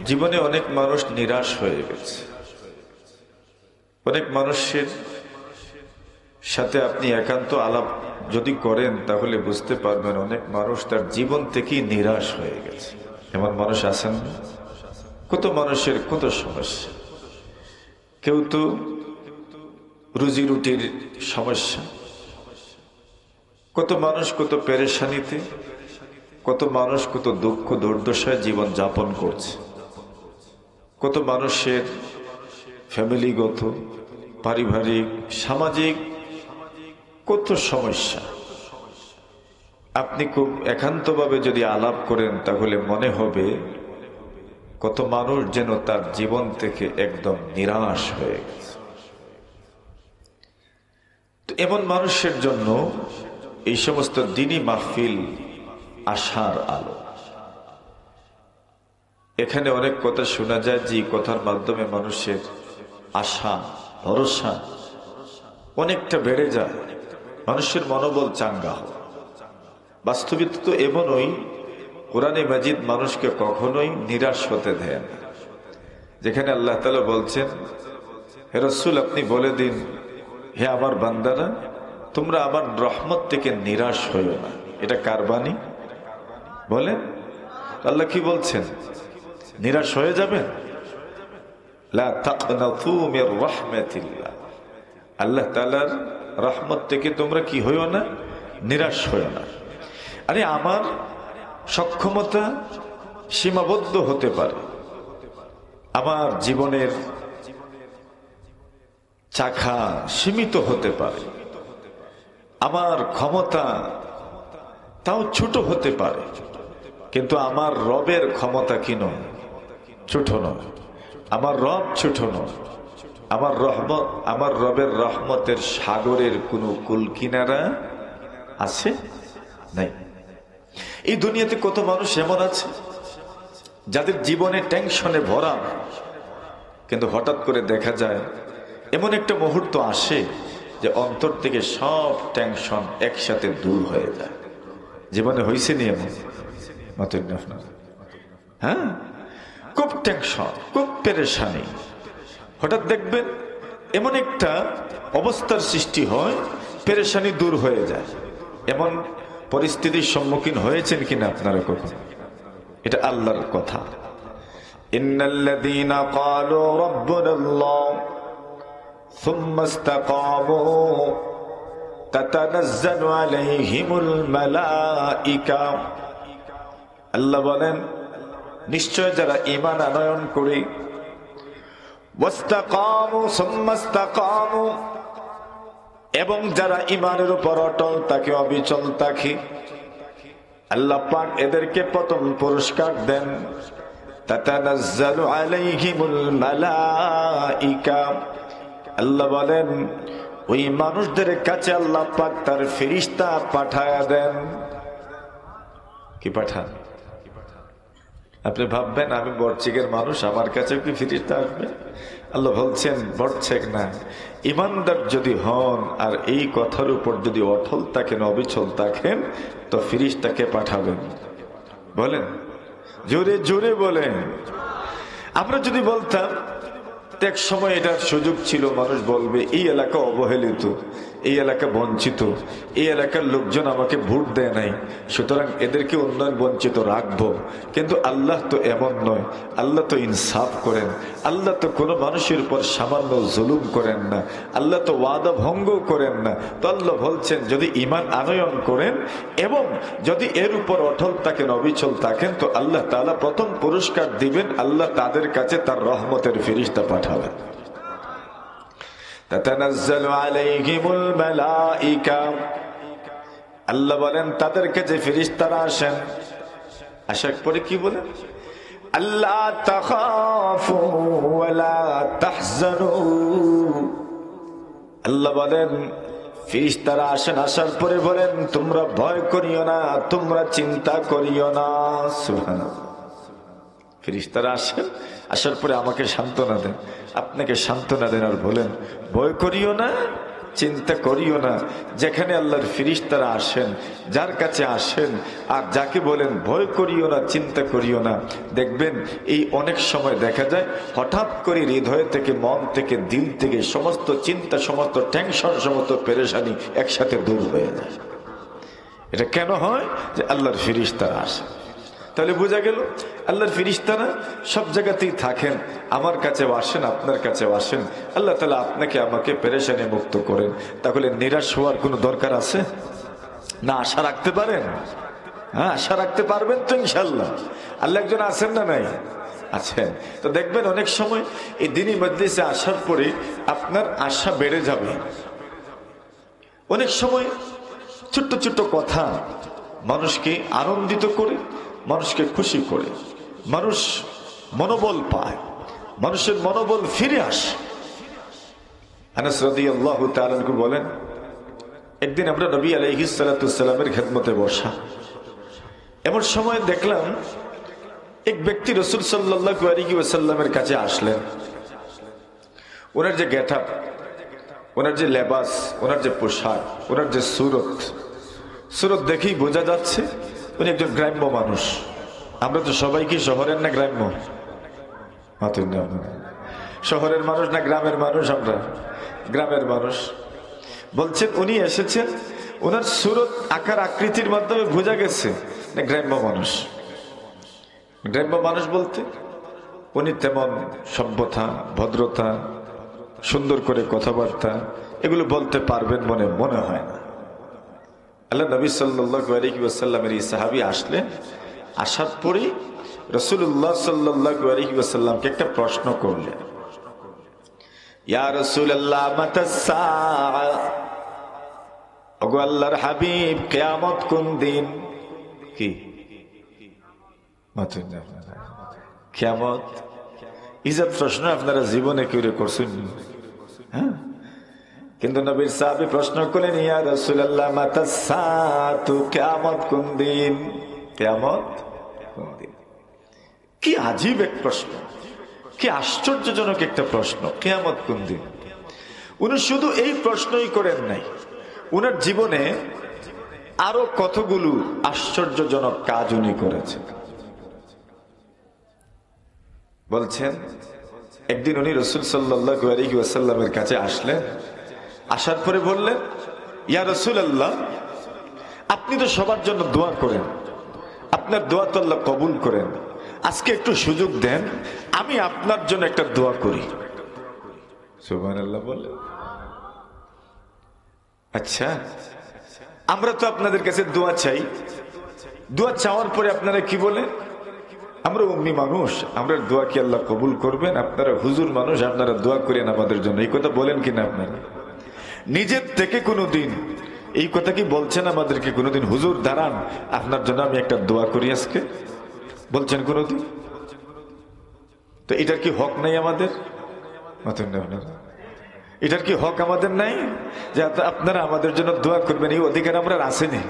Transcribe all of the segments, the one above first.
জীবনে অনেক মানুষ নিরাশ হয়ে গেছে। অনেক মানুষের সাথে আপনি একান্ত আলাপ যদি করেন তাহলে বুঝতে পারবেন অনেক মানুষ তার জীবন থেকেই নিরাশ হয়ে গেছে। এমন মানুষ আছেন না? কত মানুষের কত সমস্যা। কেউ তো রুজি রুটির সমস্যা, কত মানুষ কত পেরেশানিতে, কত মানুষ কত দুঃখ দুর্দশায় জীবন যাপন করছে। কত মানুষের ফ্যামিলিগত, পারিবারিক, সামাজিক কত সমস্যা। আপনি খুব একান্তভাবে যদি আলাপ করেন তাহলে মনে হবে কত মানুষ যেন তার জীবন থেকে একদম নিরাশ হয়ে গেছে। তো এমন মানুষের জন্য এই সমস্ত দিনী মাহফিল আশার আলো। এখানে অনেক কথা শোনা যায় যে কথার মাধ্যমে মানুষের আশা ভরসা অনেকটা বেড়ে যায়, মানুষের মনোবল চাঙ্গা হয়। বাস্তবিক তো এমনই, কোরআনে মাজিদ মানুষকে কখনোই নিরাশ হতে দেয় না। যেখানে আল্লাহ তাআলা বলছেন, হে রাসূল আপনি বলে দিন, হে আমার বান্দারা তোমরা আমার রহমত থেকে নিরাশ হইও না। এটা কার বাণী বলেন? আল্লাহ কি বলছেন? নিরাশ হয়ে যাবেন? লা তাকনাতু মির রাহমাতিল্লাহ, আল্লাহ তাআলার রহমত থেকে তোমরা কি হইও না? নিরাশ হইও না। আরে আমার সক্ষমতা সীমাবদ্ধ হতে পারে, আমার জীবনের চাকা সীমিত হতে পারে, আমার ক্ষমতা তাও ছোট হতে পারে, কিন্তু আমার রবের ক্ষমতা কি নয়? ছোট নয়। আমার রব ছোট নয়। আমার রহমত, আমার রবের রহমতের সাগরের কোনো কুল কিনারা আছে? নাই। এই দুনিয়াতে কত মানুষ এমন আছে যাদের জীবনে টেনশনে ভরা, কিন্তু হঠাৎ করে দেখা যায় এমন একটা মুহূর্ত আসে যে অন্তর থেকে সব টেনশন একসাথে দূর হয়ে যায়। জীবনে হয়েছে নি এমন? হ্যাঁ, খুব টেনশন, খুব পেরেশানি, হঠাৎ দেখবেন এমন একটা অবস্থার সৃষ্টি হয়, পেরেশানি দূর হয়ে যায়। এমন পরিস্থিতির সম্মুখীন হয়েছেন কিনা আপনারা কখন? এটা আল্লাহর কথা। ইন্নাল্লাযীনা ক্বালু রাব্বুনাল্লাহ সুম্মা ইসতাকামু তাতানাজ্জালু আলাইহিমুল মালাঈকা। আল্লাহ বলেন, নিশ্চয় যারা ঈমান আনয়ন করে, ওয়াস্তাকামু সুম্মা ইসতাকামু, এবং যারা ঈমানের উপর অটল থাকে, অবিচল থাকে, আল্লাহ পাক এদেরকে প্রথম পুরস্কার দেন। তাতানাজ্জালু আলাইহিমুল মালাঈকা, আল্লাহ বলেন ওই মানুষদের কাছে আল্লাহ পাক তার ফেরেশতা পাঠায়া দেন। কি পাঠান? আপনি ভাববেন আমি বড়চিকের মানুষ, আমার কাছে কি ফেরেশতা আসবে? আল্লাহ বলছেন বড়ছেক না, ইমানদার যদি হন আর এই কথার উপর যদি অটল থাকেন, অবিচল থাকেন, তো ফেরেশতাকে পাঠাবেন। বলেন জোরে জোরে বলেন। আমরা যদি বলতাম, এক সময় এটার সুযোগ ছিল, মানুষ বলবে এই এলাকা অবহেলিত, এই এলাকা বঞ্চিত, এই এলাকার লোকজন আমাকে ভোট দেয় নাই, সুতরাং এদেরকে উন্নয়ন বঞ্চিত রাখবো। কিন্তু আল্লাহ তো এমন নয়, আল্লাহ তো ইনসাফ করেন, আল্লাহ তো কোনো মানুষের উপর সামান্য জুলুম করেন না, আল্লাহ তো ওয়াদা ভঙ্গ করেন না। তো আল্লাহ বলছেন যদি ঈমান আনয়ন করেন এবং যদি এর উপর অটল থাকেন, অবিচল থাকেন, তো আল্লাহ তাআলা প্রথম পুরস্কার দিবেন, আল্লাহ তাদের কাছে তার রহমতের ফেরেশতা পাঠাবেন। তাতানাজ্জালু আলাইহিমুল মালাঈকা, আল্লাহ বলেন তাদের কাছে ফেরেশতারা আসেন, আসার পরে কি বলেন? আল্লা তাখাফু ওয়া লা তাহজানু, আল্লাহ বলেন ফেরেশতারা আসেন, আসার পরে বলেন তোমরা ভয় করিও না, তোমরা চিন্তা করিও না। সুবহানাল্লাহ। ফেরেশতারা আসেন, আসার পরে আমাকে সান্ত্বনা দেন, আপনাকে সান্ত্বনা দেন আর বলেন ভয় করিও না, চিন্তা করিও না। যেখানে আল্লাহর ফেরেশতারা আসেন, যার কাছে আসেন, আর যাকে বলেন ভয় করিও না, চিন্তা করিও না, দেখবেন এই অনেক সময় দেখা যায় হঠাৎ করে হৃদয় থেকে, মন থেকে, দিল থেকে সমস্ত চিন্তা, সমস্ত টেনশন, সমস্ত পেরেশানি একসাথে দূর হয়ে যায়। এটা কেন হয়? যে আল্লাহর ফেরেশতারা আসে। তাহলে বোঝা গেল আল্লাহর ফেরেশতারা সব জায়গাতেই থাকেন, আমার কাছে আসেন, আপনার কাছে আসেন। আল্লাহ তাআলা আপনাকে আমাকে পেরেশানি মুক্ত করেন। তাহলে নিরাশ হওয়ার কোনো দরকার আছে না? আশা রাখতে পারেন? হ্যাঁ, আশা রাখতে পারবেন তো ইনশাআল্লাহ। আল্লাহ একজন আছেন না নাই? আছেন। তো দেখবেন অনেক সময় এই দ্বীনি মজলিসে আসার পরে আপনার আশা বেড়ে যাবে। অনেক সময় ছোট্ট ছোট্ট কথা মানুষকে আনন্দিত করে, মানুষকে খুশি করে, মানুষ মনোবল পায়, মানুষের মনোবল ফিরে আসে। আনাস রাদিয়াল্লাহু তাআলা আনহু বলেন, একদিন আমরা নবী আলাইহিস সালাতু ওয়াস সালামের খেদমতে বসা, এমন সময় দেখলাম এক ব্যক্তি রাসূল সাল্লাল্লাহু আলাইহি ওয়াসাল্লামের কাছে আসলেন। ওনার যে গেটআপ, ওনার যে লেবাস, ওনার যে পোশাক, ওনার যে সুরত দেখেই বোঝা যাচ্ছে উনি একজন গ্রাম্য মানুষ। আমরা তো সবাই কি শহরের না গ্রাম্য? শহরের মানুষ না গ্রামের মানুষ? আমরা গ্রামের মানুষ। বলছেন উনি এসেছেন, ওনার সুরত আকার আকৃতির মাধ্যমে বোঝা গেছে না গ্রাম্য মানুষ। গ্রাম্য মানুষ বলতে উনি তেমন সভ্যতা, ভদ্রতা, সুন্দর করে কথাবার্তা এগুলো বলতে পারবেন মনে হয় না। আল্লাহ নবী সাল্লাল্লাহু আলাইহি ওয়াসাল্লামের এই সাহাবী আসলেন। আসার পরেই রাসূলুল্লাহ সাল্লাল্লাহু আলাইহি ওয়াসাল্লামকে একটা প্রশ্ন করলেন, ইয়া রাসূলুল্লাহ মাতাস সাআ, ওগো আল্লাহর হাবিব কিয়ামত কোন দিন? কি কিয়ামত? ইজাত প্রশ্ন আপনারা জীবনে কেউ করছেন? হ্যাঁ, কিন্তু নবীর সাহাবী প্রশ্ন করলেন, ইয়া রাসূলুল্লাহ মাতাস সাআতু, কিয়ামত কোন দিন? কিয়ামত কোন দিন? কি আজীব এক প্রশ্ন, কি আশ্চর্যজনক একটা প্রশ্ন, কিয়ামত কোন দিন? উনি শুধু এই প্রশ্নই করেন নাই, উনার জীবনে আরো কতগুলো আশ্চর্যজনক কাজ উনি করেছেন। বলছেন একদিন উনি রাসূল সাল্লাল্লাহু আলাইহি ওয়াসাল্লামের কাছে আসলেন। আসার পরে বললেন, ইয়া রাসূলুল্লাহ, আপনি তো সবার জন্য দোয়া করেন, আপনার দোয়া তো আল্লাহ কবুল করেন। আজকে একটু সুযোগ দেন, আমি আপনার জন্য একটা দোয়া করি। সুবহানাল্লাহ বললেন। আচ্ছা, আমরা তো আপনাদের কাছে দোয়া চাই, দোয়া চাওয়ার পরে আপনারা কি বলেন? আমরা উম্মি মানুষ, আমরা দোয়া কি আল্লাহ কবুল করবেন? আপনারা হুজুর মানুষ, আপনারা দোয়া করেন আমাদের জন্য, এই কথা বলেন কিনা? আপনারা নিজের থেকে কোনোদিন এই কথা কি বলছেন আমাদেরকে? কোনোদিন হুজুর দাঁড়ান, আপনার জন্য আমি একটা দোয়া করি আজকে, বলছেন কোনোদিন? তো এটার কি হক নাই আমাদের? এটার কি হক আমাদের নাই যে আপনারা আমাদের জন্য দোয়া করবেন? এই অধিকার আমরা আসেনি।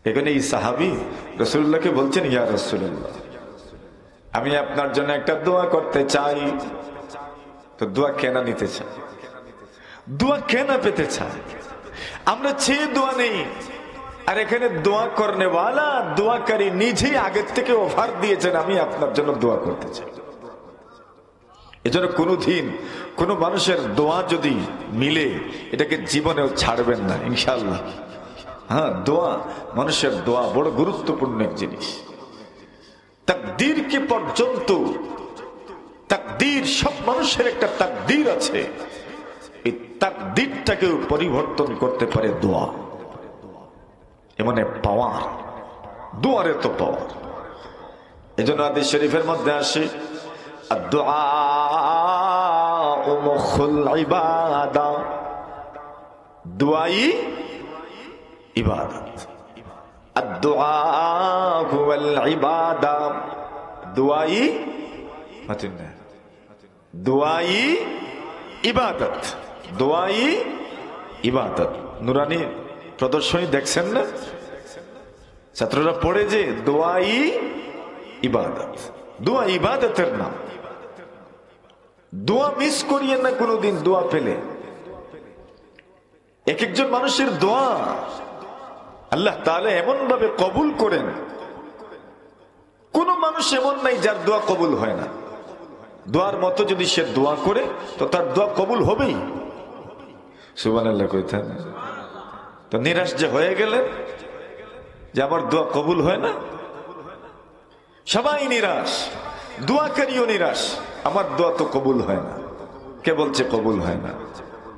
এখানে এই সাহাবী রাসূলুল্লাহকে বলছেন, ইয়া রাসূলুল্লাহ, আমি আপনার জন্য একটা দোয়া করতে চাই। তো দোয়া কেনা নিতে চাই, দোয়া কেনা পেতে চাই? আমরা চেয়ে দোয়া নেই, আর এখানে দোয়া করনে ওয়ালা দোয়াকারী নিজেই আগের থেকে অফার দিয়েছেন, আমি আপনার জন্য দোয়া করতে চাই। এজন্য কোনোদিন কোনো মানুষের দোয়া যদি মিলে এটাকে জীবনেও ছাড়বেন না ইনশাআল্লাহ। হ্যাঁ, দোয়া, মানুষের দোয়া বড় গুরুত্বপূর্ণ এক জিনিস। তাকদীরকে পর্যন্ত, তাকদীর, সব মানুষের একটা তাকদীর আছে, এই তাকদীরটাকেও পরিবর্তন করতে পারে দোয়া। এমন পাওয়ার, দোয়ারে তো পাওয়ার। এজন্য হাদিস শরীফের মধ্যে আসে, আদ-দুআউ মুখুল ইবাদা, দুআই ইবাদত। আদ-দুআউ হুয়াল ইবাদা, দুআই মাতিনা, দুআই ইবাদত, দুআই ইবাদত। নুরানি প্রদর্শনী দেখছেন না? ছাত্ররা পড়ে যে দুআই ইবাদত, দোয়া ইবাদতের নাম। দোয়া মিস করিয়েন না কোনোদিন। দোয়া পেলে এক একজন মানুষের দোয়া আল্লাহ তাআলা এমন ভাবে কবুল করেন, কোন মানুষ এমন নাই যার দোয়া কবুল হয় না। দোয়ার মতো যদি সে দোয়া করে তো তার দোয়া কবুল হবেই। সুবহানাল্লাহ কইতেন। তো নিরাশ যে হয়ে গেলে যে আমার দোয়া কবুল হয় না, সবাই নিরাশ, দোয়াকারীও নিরাশ, আমার দোয়া তো কবুল হয় না। কে বলছে কবুল হয় না?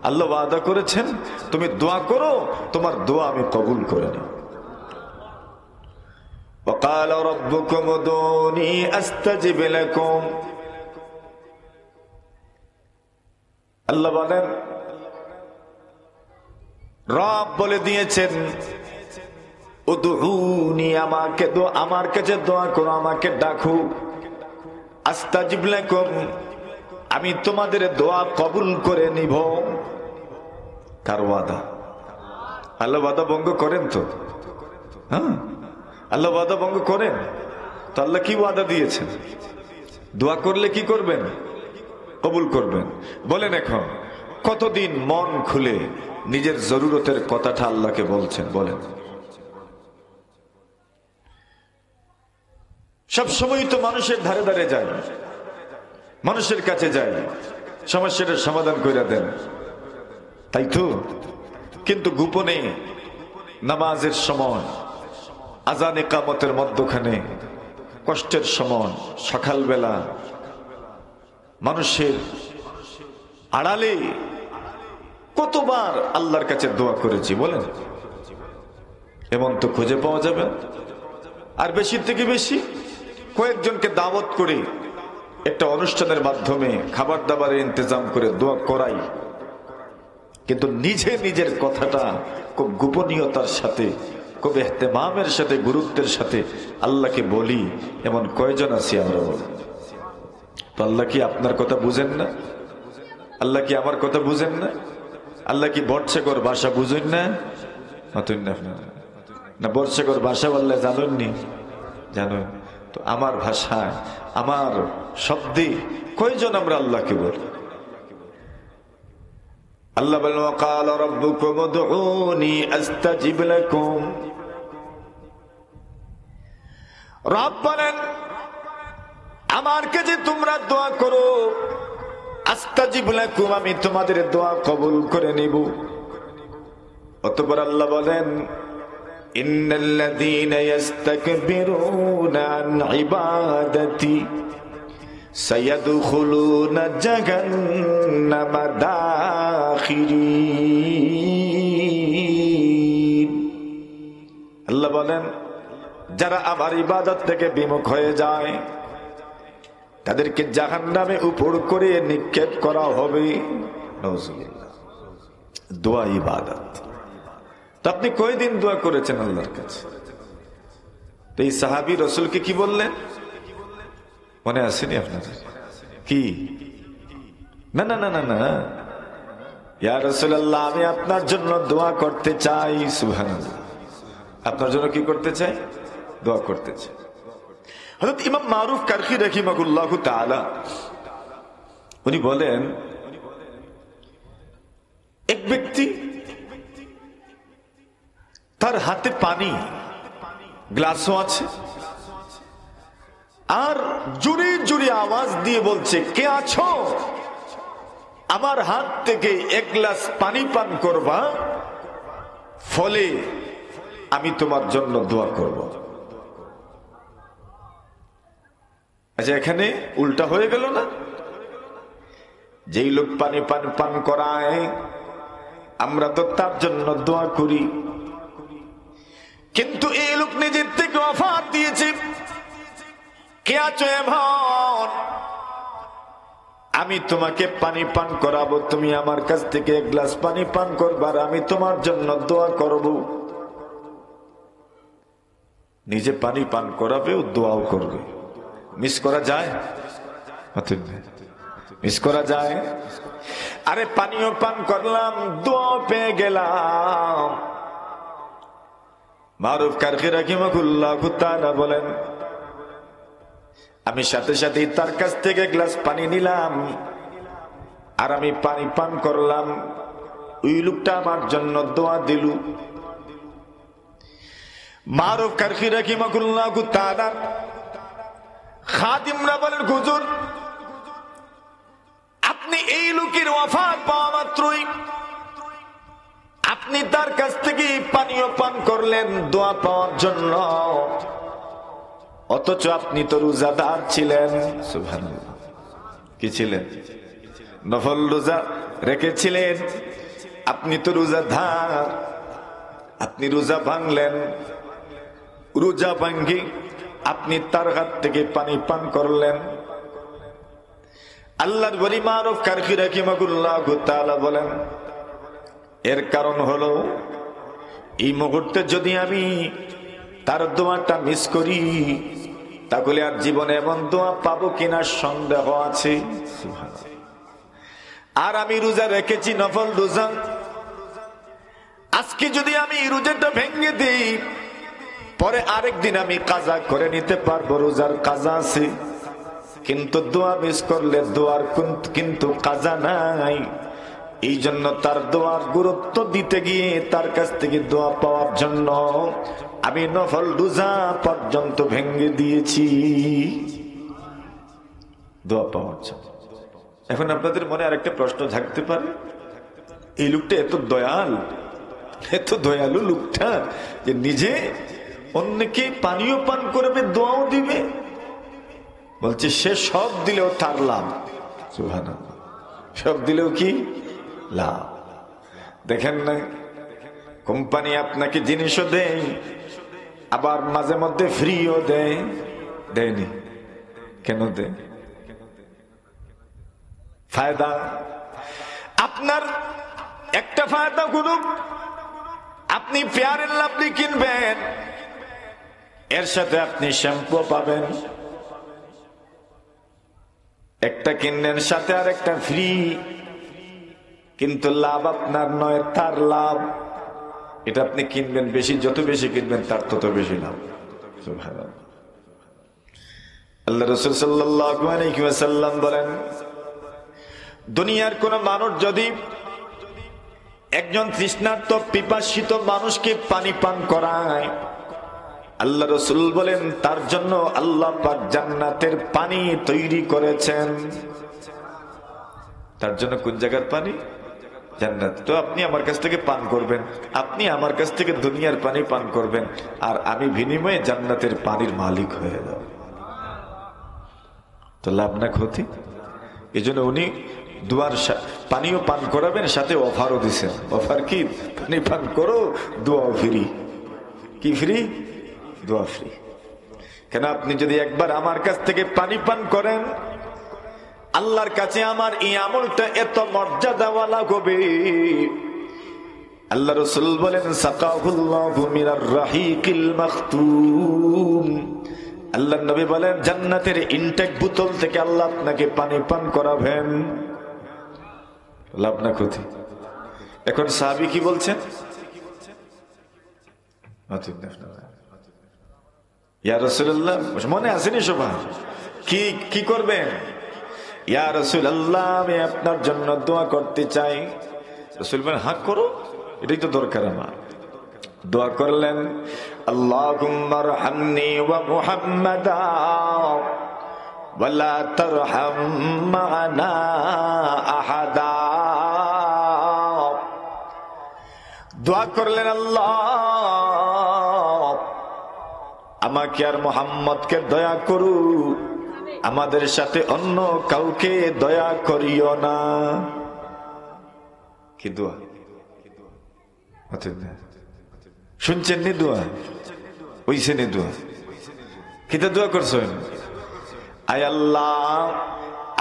আল্লাহ ওয়াদা করেছেন তুমি দোয়া করো, তোমার দোয়া আমি কবুল করে নিই। وقال ربكم ادعوني استجب لكم। আল্লাহ বলেন, রব বলে দিয়েছেন উদউনি, আমাকে আমার কাছে দোয়া করো, আমাকে ডাকো, আস্তাজিব লাকুম, আমি তোমাদের দোয়া কবুল করে নিব। কার ওয়াদা? আল্লাহ ওয়াদা ভঙ্গ করেন তো? হ্যাঁ, আল্লাহ ওয়াদা ভঙ্গ করেন তো? আল্লাহ কি ওয়াদা দিয়েছেন? দোয়া করলে কি করবেন? কবুল করবেন। বলেন এখন কতদিন মন খুলে নিজের জরুরতের কথাটা আল্লাহকে বলছেন? বলেন। সব সময় তো মানুষের ধারে ধারে যায়, মানুষের কাছে যায়, সমস্যাটার সমাধান করে দেন, তাই তো? কিন্তু গোপনে নামাজের সময়, আযান ইকামতের মধ্যখানে, কষ্টের সময়, সকালবেলা মানুষের আড়ালে কতবার আল্লাহর কাছে দোয়া করেছি বলেন? এমন তো খুঁজে পাওয়া যাবে। আর বেশি থেকে বেশি কয়েকজনকে দাওয়াত করে একটা অনুষ্ঠানের মাধ্যমে খাবার দাবারের ইন্তজাম করে দোয়া করাই, কিন্তু নিজের কথাটা খুব গোপনীয়তার সাথে, খুব ইহতেমামের সাথে, গুরুত্বের সাথে আল্লাহকে বলি, এমন কয়জন আছি আমরা? বলি তো আল্লাহ কি আপনার কথা বুঝেন না? আল্লাহ কি আমার কথা বুঝেন না? আল্লাহ কি বর্ষাকর ভাষা বুঝেন না? না বর্ষাকর ভাষা বললে জানেননি? জানেন তো? আমার ভাষায়, আমার শব্দে কয়জন আমরা আল্লাহকে বলি? আল্লাহ বলেন ওয়াকাল রাব্বুকুম উদউনি আস্তাজিব লাকুম। রব বলেন আমার কাছে তোমরা দোয়া করো, আস্তাজিব লাকুম, আমি তোমাদের দোয়া কবুল করে নিব। অতঃপর আল্লাহ বলেন ইন্নাল্লাযীনা ইস্তাকবিরুনা আন ইবাদাতি সায়াদখুলুনা জাহান্নামা দাখিরিন। আল্লাহ বলেন যারা আমার ইবাদত থেকে বিমুখ হয়ে যায় তাদেরকে জাহান্নামে উপর করে নিক্ষেপ করা হবে। নাউজুবিল্লাহ। দোয়া ইবাদত। তো আপনি কয়দিন দোয়া করেছেন আল্লাহর কাছে? তো এই সাহাবী রাসূলকে কি বললেন মনে আসেনি আপনার? কি? না না না না না, ইয়া রাসূলুল্লাহ আমি আপনার জন্য দোয়া করতে চাই। সুবহানাল্লাহ। আপনার জন্য কি করতে চাই? দোয়া করতে চাই। হযরত ইমাম মারুফ কারখী রাহিমাহুল্লাহু তাআলা উনি বলেন এক ব্যক্তি তার হাতে পানি, গ্লাসও আছে, আর জোরে জোরে আওয়াজ দিয়ে বলছে কে আছো, আমার হাত থেকে এক গ্লাস পানি পান করবা, ফলে আমি তোমার জন্য দোয়া করব। আচ্ছা এখানে উল্টা হয়ে গেল না? যেই লোক পানি পান করায় আমরা তো তার জন্য দোয়া করি, কিন্তু এই লোক নিজের থেকে অফার দিয়েছে কে আছো এমন, আমি তোমাকে পানি পান করাবো, তুমি আমার কাছ থেকে এক গ্লাস পানি পান করবার, আমি তোমার জন্য দোয়া করব। নিজে পানি পান করাবে ও দোয়াও করবে। মিস করা যায়? মিস করা যায়? আরে পানিও পান করলাম, দোয়াও পেয়ে গেলাম। মারুফ কারখী রাহিমাহুল্লাহু তাআলা বলেন আমি সাথে সাথে তার কাছ থেকে গ্লাস পানি নিলাম আর আমি পানি পান করলাম, ওই লোকটা আমার জন্য দোয়া দিল। মারুফ কারখি রাহিমাহুল্লাহু তাআলা খাদিমরা বলেন, হুজুর আপনি এই লোকের ওয়াফাত পাওয়া মাত্রই আপনি তার কাছ থেকে পানীয় পান করলেন দোয়া পাওয়ার জন্য, অথচ আপনি তো রোজাদার ছিলেন। সুবহানাল্লাহ। কি ছিলেন? নফল রোজা রেখেছিলেন। আপনি তো রোজাদার, আপনি রোজা ভাঙলেন। রোজা ভাঙ্গি আপনি তার হাত থেকে পানি পান করলেন। আল্লাহর ওলি মারুফ কারখি রাহিমাহুল্লাহু তাআলা বলেন, এর কারণ হলো এই মুহূর্তে যদি আমি তার দোয়াটা মিস করি তাহলে আর জীবনে এমন দোয়া পাবো কিনা সন্দেহ আছে। আর আমি রোজা রেখেছি, নফল রোজা। আজকে যদি আমি রোজাটা ভেঙে দিই, পরে আরেকদিন আমি কাজা করে নিতে পারবো, রোজার কাজা আছে। কিন্তু দোয়া মিস করলে দোয়ার কিন্তু কাজা নাই। এই জন্য তার দোয়ার গুরুত্ব দিতে গিয়ে তার কাছ থেকে দোয়া পাওয়ার জন্য আমি নফল রোজা পর্যন্ত ভেঙে দিয়েছি দোয়া পাওয়ার জন্য। এখন আপনাদের মনে আরেকটা প্রশ্ন থাকতে পারে, এই লোকটা এত দয়ালু লোকটা যে নিজে অন্যকে পানীয় পান করবে, দোয়াও দিবে। বলছে সে সব দিলেও তার লাভ। সুবহানাল্লাহ। সব দিলেও কি লাভ? দেখেন না, কোম্পানি আপনাকে জিনিসও দেয়, আবার মাঝে মধ্যে ফ্রিও দেয়নি। কেন দেয়? ফায়দা। আপনার একটা ফায়দা গুলো, আপনি ফেয়ার এন্ড লাভলি কিনবেন, এর সাথে আপনি শ্যাম্পু পাবেন। একটা কিনলেন, সাথে আর একটা ফ্রি। কিন্তু লাভ আপনার নয়, তার লাভ। এটা আপনি কিনবেন বেশি, যত বেশি কিনবেন তার তত বেশি লাভ। সুবহানাল্লাহ। আল্লাহ রাসূল সাল্লাল্লাহু আলাইহি ওয়াসাল্লাম বলেন, দুনিয়ার কোন মানুষ যদি একজন তৃষ্ণার্ত পিপাসিত মানুষকে পানি পান করায়, আল্লাহ রাসূল বলেন তার জন্য আল্লাহ পাক জান্নাতের পানি তৈরি করেছেন। তার জন্য কোন জায়গার পানি? জান্নাত। তো আপনি আমার কাছ থেকে পান করবেন, আপনি আমার কাছ থেকে দুনিয়ার পানি পান করবেন, আর আমি বিনিময়ে জান্নাতের পানির মালিক হয়ে যাব। তো লাভ না ক্ষতি? এই জন্য উনি দুয়ার পানিও পান করাবেন, সাথে অফারও দিচ্ছেন। অফার কি? পানি পান করো, দোয়া ফ্রি। কি ফ্রি? দোয়া ফ্রি। কেন? আপনি যদি একবার আমার কাছ থেকে পানি পান করেন, আল্লাহর কাছে আমার এই আমলটা এত মর্যাদাওয়ালা হবে। আল্লাহ রাসূল বলেন, সাকাহুল্লাহু মিনার রাহিকিল মাখতুম। আল্লাহর নবী বলেন, জান্নাতের ইনটেক বোতল থেকে আল্লাহ আপনাকে পানি পান করাবেন। লাভ না ক্ষতি? এখন সাহাবী কি বলছেন? ইয়া রাসূলুল্লাহ, মনে আসেনি সবার? কি করবেন? ইয়া রাসূলুল্লাহ, আমি আপনার জন্য দোয়া করতে চাই। রাসূল বলেন, হ্যাঁ করো, এটাই তো দরকার আমার। দোয়া করলেন, আল্লাহুম্মা আরহামনি ওয়া মুহাম্মাদা ওয়া লা তারহাম মা'না আহাদা। দোয়া করলেন, আল্লাহ আমাকে আর মুহাম্মদকে দয়া করু, আমাদের সাথে অন্য কাউকে দয়া করিও না। কি দোয়া? শুনছেন নি দোয়া? ওইছে নি দোয়া? কিতা দোয়া করছেন? আয় আল্লাহ,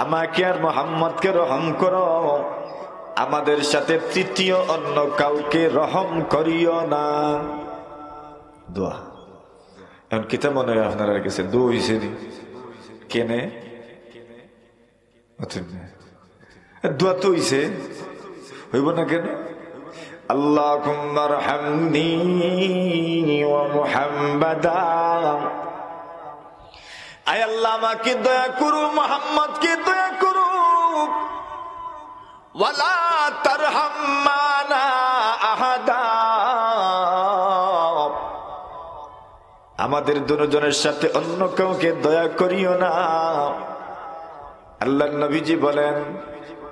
আমাকে আর মুহাম্মদকে রহম করো, আমাদের সাথে তৃতীয় অন্য কাউকে রহম করিও না। দোয়া। এখন কিতা মনে হয় আপনারা কাছে? দোয়া হইছে নি? কেনে দোয়া তো হইছে, হইব না কেন? আল্লাহুম্মা আরহামনি ওয়া মুহাম্মাদা। আয় আল্লাহ, আমাকে দয়া করো, মুহাম্মদকে দয়া করো, ওয়ালা তারহাম মানা আহাদা, আমাদের দুজনের সাথে অন্য কাউকে দয়া করিও না। আল্লাহর নবীজি বলেন,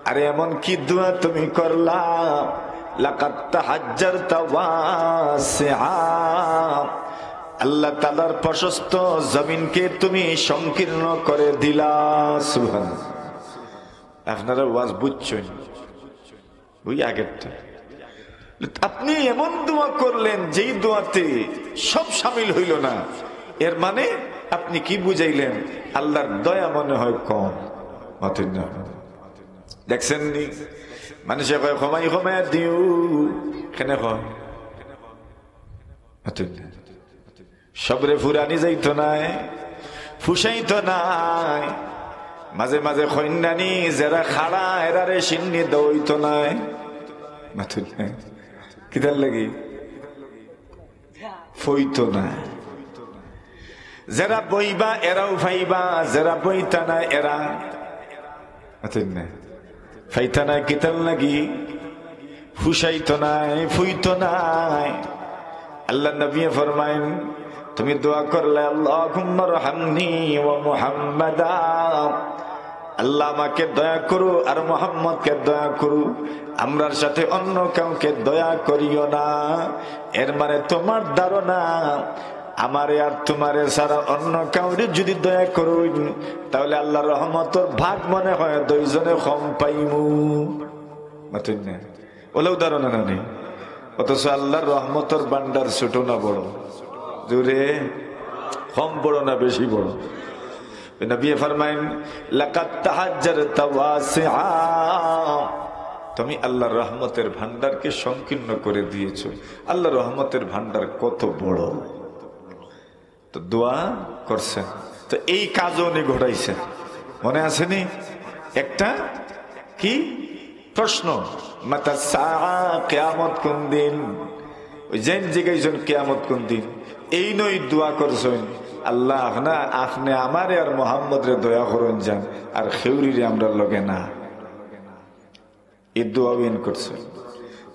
আরে এমন কি দোয়া তুমি করলা, লাকাদ তাহাজ্জারতা ওয়াসিআ, আল্লাহ তাআলার প্রশস্ত জমিনকে তুমি সংকীর্ণ করে দিলা। সুবহানাল্লাহ। আপনারা ওয়াজ বুঝছেন, ওই আগেরটা আপনি এমন দোয়া করলেন যেই দোয়াতে সব শামিল হইল না, এর মানে আপনি কি বুঝাইলেন? আল্লাহর দয়া মনে হয় কম। দেখছেন নি মানুষে কয় ক্ষমাই ক্ষমাই দিও, কেন কয় সবরে ফুরানি যাইতো নাই, ফুসাইতো নাই, মাঝে মাঝে খৈন্দানি যারা খাড়া এরারে সিন্নি দইতো নাই। কিদার লাগি ফইতো না, যারা বইবা এরাও ফাইবা, যারা বইতা না এরা ফাইতা নাই। কিতার লাগি ফুসাইতো নাই, ফুইতো নাই। আল্লাহ নবী ফরমায়েন, তুমি দোয়া করলে আল্লাহুম্মা রহমনি ওয়া মুহাম্মাদা, আল্লাহ আমাকে দয়া করো আর মুহাম্মদকে দয়া করো, আমরার সাথে অন্য কাউকে দয়া করিও না। এর মানে তোমার ধারণা আমারে আর তোমারে ছাড়া অন্য কাউরে যদি দয়া করো তাহলে আল্লাহর রহমতের ভাগ মনে হয় দুইজনে কম পাইমু। ওলেও ধারণা না নেই, অথচ আল্লাহর রহমতের ভান্ডার ছোট না বড়, জোরে কম বড় না বেশি বড়। নবী ফরমায়েন, লাকাদ তাহাজ্জারতা ওয়াসিআ, তুমি আল্লাহর রহমতের ভান্ডারকে সংকীর্ণ করে দিয়েছো। আল্লাহর রহমতের ভান্ডার কত বড়, তো দোয়া করছেন, তো এই কাজও উনি ঘটাইছেন। মনে আসেনি একটা কি প্রশ্ন, মাতা সাআ, কিয়ামত কোন দিন? ওই যেন জিগাইছেন কিয়ামত কোন দিন, এই নই দোয়া করছেন আল্লাহ আপনি আমারে আর মোহাম্মদ রে দয়া করুন যান, আর খেউরিরে আমরা লগে না। এই দোয়া উইন করছেন।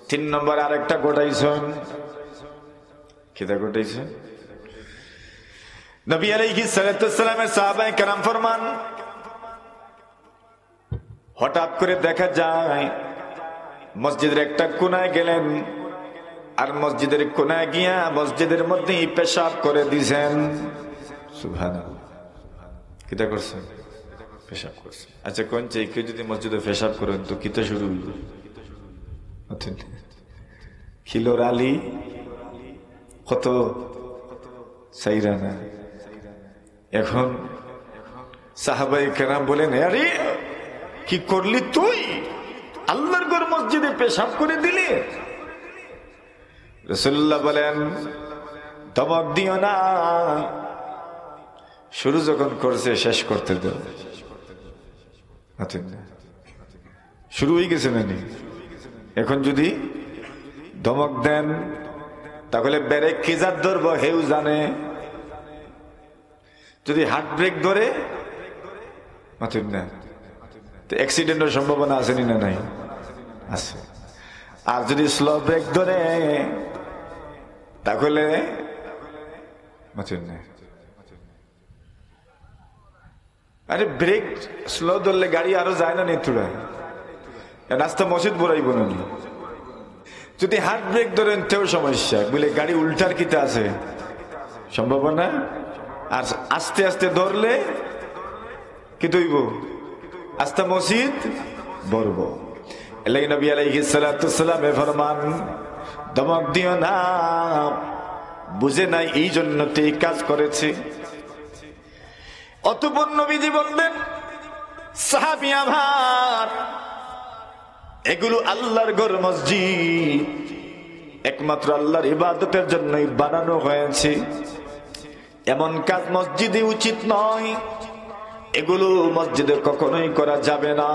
3 নম্বর আরেকটা ঘটাইছেন, কিটা ঘটাইছেন? নবী আলাইহিস সালাতু ওয়াসসালামের সাহাবায়ে কেরাম ফরমান, হঠাৎ করে দেখা যায় মসজিদের একটা কোনায় গেলেন, আর মসজিদের কোনায় গিয়া মসজিদের মধ্যেই পেশাব করে দিয়েছেন। সুবহানাল্লাহ। কিটা করছেন? পেশাব করছেন। আচ্ছা কোন চাই কেউ যদি মসজিদে পেশাব করেন তো কিতা শুরু হইল? খিলোর আলী কত সাইরা না। এখন সাহাবায়ে কেরাম বলেন, আরে কি করলি তুই? আল্লাহর ঘর মসজিদে পেশাব করে দিলি? রাসূলুল্লাহ বলেন, ধমক দিও না, শুরু যখন করছে শেষ করতে দাও। শুরু হয়ে গেছে নানি, এখন যদি ধমক দেন তাহলে ব্রেক কি জাত ধরবো হেউ জানে। যদি হার্ট ব্রেক ধরে না তো অ্যাক্সিডেন্টের সম্ভাবনা আছে না? নাই, আছে। আর যদি স্লো ব্রেক ধরে তাহলে আরে ব্রেক স্লো ধরলে গাড়ি আরো যায় না নিতুড়া, রাস্তা মসজিদ বড়াইব না। যদি হার্ট ব্রেক ধরেন তেও সমস্যা, বলে গাড়ি উল্টার কিতে আছে সম্ভাবনা। আর আস্তে আস্তে ধরলে কি তৈব, আস্তে মসজিদ বড়ব। এলাকি নবী আলাইহিস সালাতু ওয়াসসালাম ফরমান, ধমক দিও না, বুঝে নাই এই জন্য তো এই কাজ করেছে। অতঃপর নবীজি বললেন, সাহাবী আমার, এগুলো আল্লাহর ঘর মসজিদ, একমাত্র আল্লাহর ইবাদতের জন্যই বানানো হয়েছে। এমন কাজ মসজিদে উচিত নয়, এগুলো মসজিদে কখনোই করা যাবে না।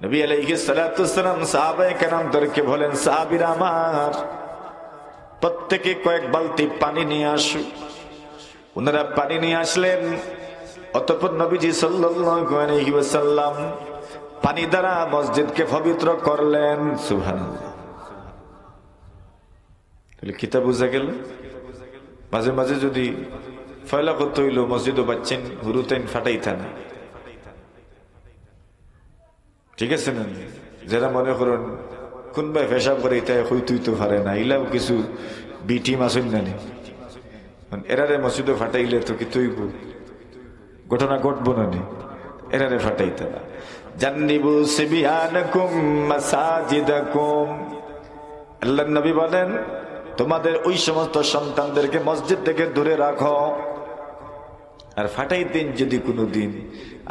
নবী আলাইহিস সালাতু ওয়াসসালাম সাহাবায়ে কেরামদেরকে বলেন, সাহাবীরা আমার, প্রত্যেকে কয়েক বালতি পানি নিয়ে আসো। ওনারা পানি নিয়ে আসলেন। অতঃপর নবীজি সাল্লাল্লাহু আলাইহি ওয়াসাল্লাম পানি দ্বারা মসজিদকে পবিত্র করলেন। সুবহানাল্লাহ। তাহলে কিতাব বুঝা গেল। মাঝে মাঝে যদি ফয়লা করতে হইল মসজিদও বাচ্চেন হুরুতেন ফাটাইতা না, ঠিক আছে না? যারা মনে করেন কোন ভাই পেশাব করে তাই হইতুই তো পারে না, ইলাও কিছু বিটি মাসুন না এরারে মসজিদও ফাটাইলে তো কি তুই ঘটনা ঘটবো না নি, এরারে ফাটাইতে না। জান্নিবু সিবিয়ানাকুম মাসাজিদাকুম, আল্লাহর নবী বলেন তোমাদের ওই সমস্ত সন্তানদেরকে মসজিদ থেকে দূরে রাখো। আর ফাটাইতেন যদি কোনো দিন,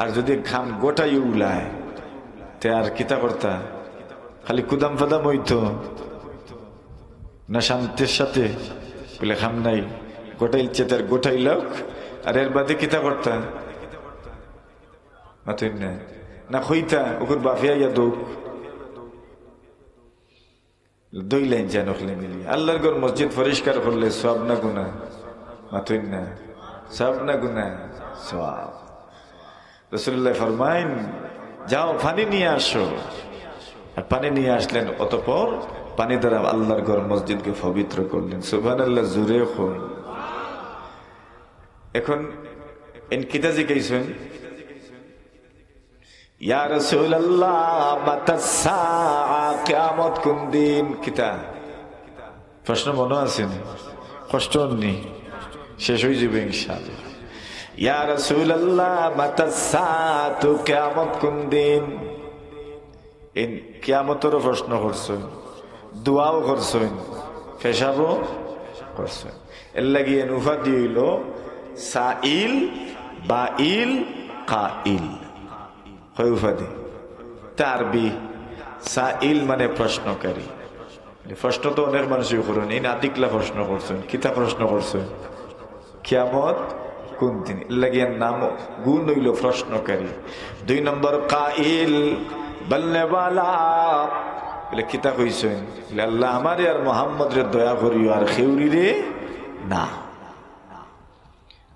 আর যদি খাম গোটাই উলায় তে আর কিতা করতা, খালি কুদাম ফাদাম হইতো না শান্তির সাথে বলে খাম নাই গোটাইল চেতার গোটাই লোক, আর এর বাদে কিতা করতা মাতুন না না হইতা ওকুর বাফিয়া দৌক দইলেন যেন মিলি। আল্লাহর ঘর মসজিদ পরিষ্কার করলে সব না গুনা, মাতুন না সব না গুনা সওয়াব। রাসূলুল্লাহ ফরমাইন যাও পানি নিয়ে আসো, আর পানি নিয়ে আসলেন, অতঃপর পানি দ্বারা আল্লাহর ঘর মসজিদকে পবিত্র করলেন। সুবহানাল্লাহ, জোরে হন। এখন এন কিতা জিজ্ঞাসেন ইয়া রাসূলুল্লাহ মাতাস সাআ, কিয়ামত কোন দিন? কিতা প্রশ্ন মনে আছে? কষ্ট নি, শেষ হয়ে যাবে ইনশাআল্লাহ। ইয়া রাসূলুল্লাহ মাতাস সাআতু, কিয়ামত কোন দিন? এই কিয়ামতের প্রশ্ন করছেন, দোয়াও করছেন, পেশাবও করছেন। এর লাগিয়ে নুফা দিল সাইল বাইল কাইল, হয় উপাধি। তারবি সাইল মানে প্রশ্নকারী, প্রশ্ন তো অনেক মানুষই করেন, এই নাতিকলা প্রশ্ন করছেন। কিতা প্রশ্ন করছেন? কিয়ামত কোন দিন? লাগিয়ে নাম গুণ হইল প্রশ্নকারী। 2 নম্বর কাইল বলনেওয়ালা, বলে কিতা কইছেন? আল্লাহ আমারে আর মোহাম্মদ রে দয়া করিও, আর খেউরি রে না।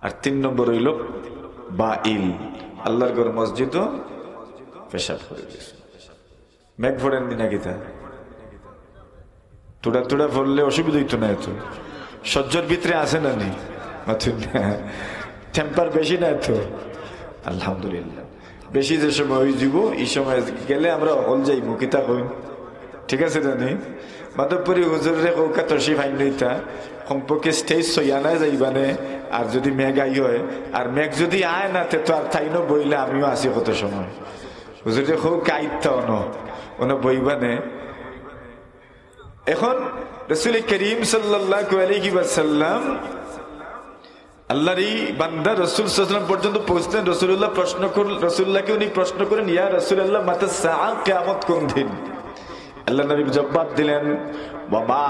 আর 3 নম্বর হইল বাইল, আল্লাহর ঘর মসজিদও পেশাব করে দিয়েছে। মেঘ ফোড়েন দিনা কিতা তোড়া তোড়া পড়লে অসুবিধা হইতো না, এত সহ্যর ভিতরে আছে না নি, টেম্পার বেশি না এত। আলহামদুলিল্লাহ, বেশি যে সময় ওই যাব এই সময় গেলে আমরা হল যাইব, কিতা কইন, ঠিক আছে জানি। মাধবপুরী হুজুরে কৌকা তসি ফাইন নইতা সম্পর্কে স্টেজ সইয়ানা যাইবানে। আর যদি মেঘ আই হয়, আর মেঘ যদি আয় না তে তো আর তাইনো বইলে আমিও আছি কত সময়। হুজুরে খুব কাইতা ono বইবানে। এখন রাসূল করিম সাল্লাল্লাহু আলাইহি ওয়াসাল্লাম আল্লাহর এই বান্দা রাসূল সাল্লাল্লাহু আলাইহি ওয়াসাল্লাম পর্যন্ত পৌঁছলেন। রাসূলুল্লাহকে উনি প্রশ্ন করেন, ইয়া রাসূলুল্লাহ মাতাস সাআ, কিয়ামত কোন দিন? আল্লাহ নবী জবাব দিলেন, ওয়ামা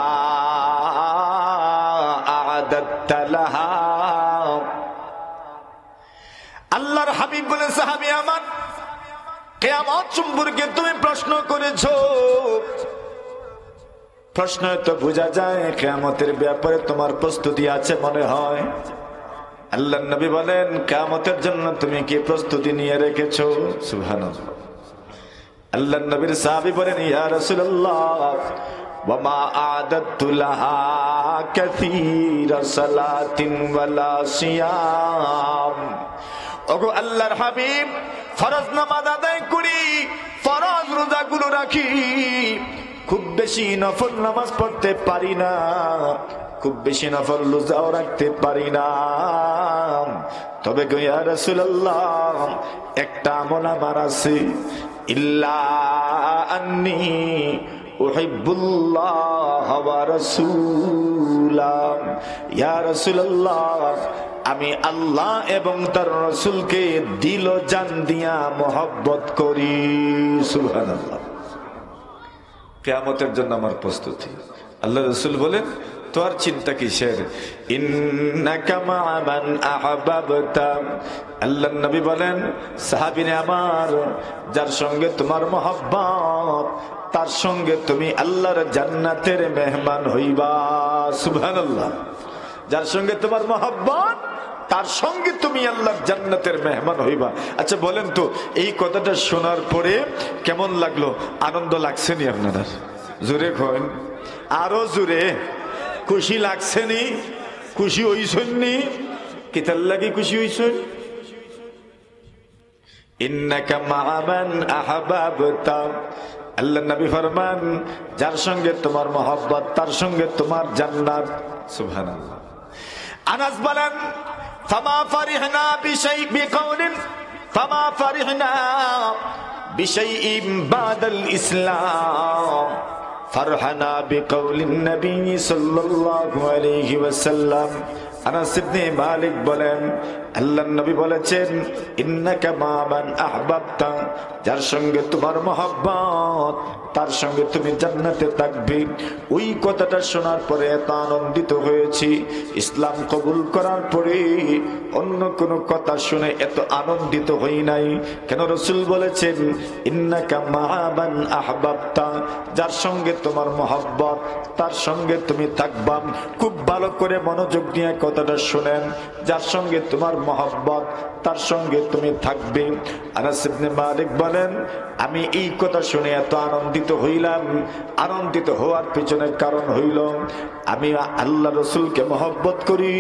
আ'দাদতা লাহা। আল্লাহর হাবিব বলে, সাহাবী আমার, কিয়ামত সম্পর্কে তুমি প্রশ্ন করেছো, প্রশ্ন তো বোঝা যায় কিয়ামতের ব্যাপারে তোমার প্রস্তুতি আছে মনে হয়। আল্লাহর নবী বলেন, কিয়ামতের জন্য তুমি কি প্রস্তুতি নিয়ে রেখেছো? সুবহানাল্লাহ। আল্লাহর নবীর সাহাবী বলেন, ইয়া রাসূলুল্লাহ ওয়ামা আ'দাদতু লাহা কাসীরা সালাতিন ওয়ালা সিয়াম। ওগো আল্লাহর হাবিব, ফরজ নামাজ আদায় করি, ফরজ রোজাগুলো রাখি, খুব বেশি নফল নামাজ পড়তে পারি না, খুব বেশি নফল রোজাও রাখতে পারি না। তবে গো ইয়া রাসূলুল্লাহ, একটা আমল আমার আছে, ইল্লা আন্নী উহিব্বুল্লাহ ওয়া রাসূলাহ। ইয়া রাসূলুল্লাহ, আমি আল্লাহ এবং তার রাসূলকে দিল জান দিয়া মহব্বত করি। সুবহানাল্লাহ। কিয়ামতের জন্য আমার প্রস্তুতি। আল্লাহ রাসূল বলেন, তো আর চিন্তা কিসের? ইন্নাকা মা'a মান আহবাবতা। আল্লাহর নবী বলেন, সাহাবীরা আমার, যার সঙ্গে তোমার মহব্বত, তার সঙ্গে তুমি আল্লাহর জান্নাতের মেহমান হইবা। সুবহানাল্লাহ। যার সঙ্গে তোমার মহব্বত, তার সঙ্গে তুমি আল্লাহর জান্নাতের মেহমান হইবা। আচ্ছা বলেন তো, এই কথাটা শোনার পরে কেমন লাগলো? আনন্দ লাগছে নি আপনারা? জোরে কইন, আরো জোরে। খুশি লাগছে নি? খুশি হইছেন নি? কিতার লাগি খুশি হইছেন? ইন্নাকা মা'a মান আহবাবতা, আল্লাহ নবী ফরমান, যার সঙ্গে তোমার মহব্বত তার সঙ্গে তোমার জান্নাত। সুবহানাল্লাহ। আনাস বলেন, ফামা ফারিহনা বিকাউলিন ফামা ফারিহনা বিশাইইন বাদাল ইসলাম ফারহানা বিকাউলিন নবী সাল্লাল্লাহু আলাইহি ওয়াসাল্লাম। আনাস ইবনে মালিক বলেন, আল্লাহর নবী বলেছেন, ইন্নাকা মা'a মান আহবাবতা, যার সঙ্গে তোমার মহব্বত তার সঙ্গে তুমি জান্নাতে থাকবে। ওই কথাটা শোনার পরে এত আনন্দিত হয়েছি, ইসলাম কবুল করার পরে অন্য কোনো কথা শুনে এত আনন্দিত হই নাই। কেন? রাসূল বলেছেন, ইন্নাকা মা'a মান আহবাবতা, যার সঙ্গে তোমার মহব্বত তার সঙ্গে তুমি থাকবা। খুব ভালো করে মনোযোগ দিয়ে কথাটা শুনেন, যার সঙ্গে তোমার মহব্বত তার সঙ্গে তুমি থাকবে। আনাস ইবনে মালিক বলেন, আমি এই কথা শুনে এত আনন্দিত হইলাম। আনন্দিত হওয়ার পিছনে কারণ হইল, আমি আল্লাহ রসুলকে মহব্বত করি।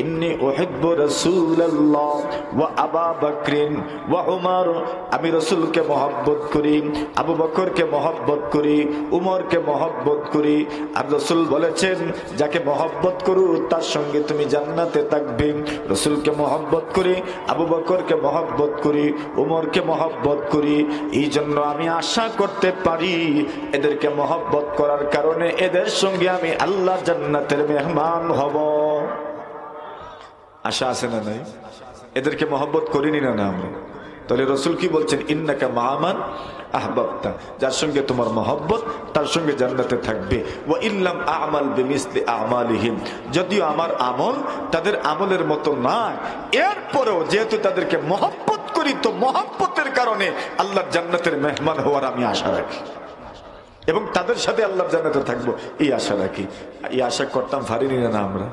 ইন্নী উহিব্বু রাসূলাল্লাহ ওয়া আবা বকরিন ওয়া উমর, আমি রসুলকে মহব্বত করি, আবু বকরকে মহব্বত করি, উমরকে মহব্বত করি। আর রসুল বলেছেন, যাকে মহব্বত করু তার সঙ্গে তুমি জান্নাতে থাকবে। রসুলকে মহব্বত করি, আবু বকরকে মহব্বত করি, উমরকে মহব্বত করি। এই জন্য আমি আশা করতে পারি, এদেরকে মহব্বত করার কারণে এদের সঙ্গে আমি আল্লাহ জান্নাতের মেহমান হব। আশা আছে না নাই? এদেরকে মহব্বত করিনি না আমরা? তাহলে রসুল কি বলছেন? ইন্নাকা মা'a মান আহবাবতা, যার সঙ্গে তোমার মহব্বত তার সঙ্গে জান্নাতে থাকবে। ওয়া ইল্লাম আ'মাল বিমিসলি আ'মালিহিম, যদিও আমার আমল তাদের আমলের মতো না, এরপরেও যেহেতু তাদেরকে মহব্বত করি, তো মহব্বতের কারণে আল্লাহর জান্নাতের মেহমান হওয়ার আমি আশা রাখি এবং তাদের সাথে আল্লাহর জান্নাতে থাকবো, এই আশা রাখি। এই আশা করতাম পারিনি না আমরা?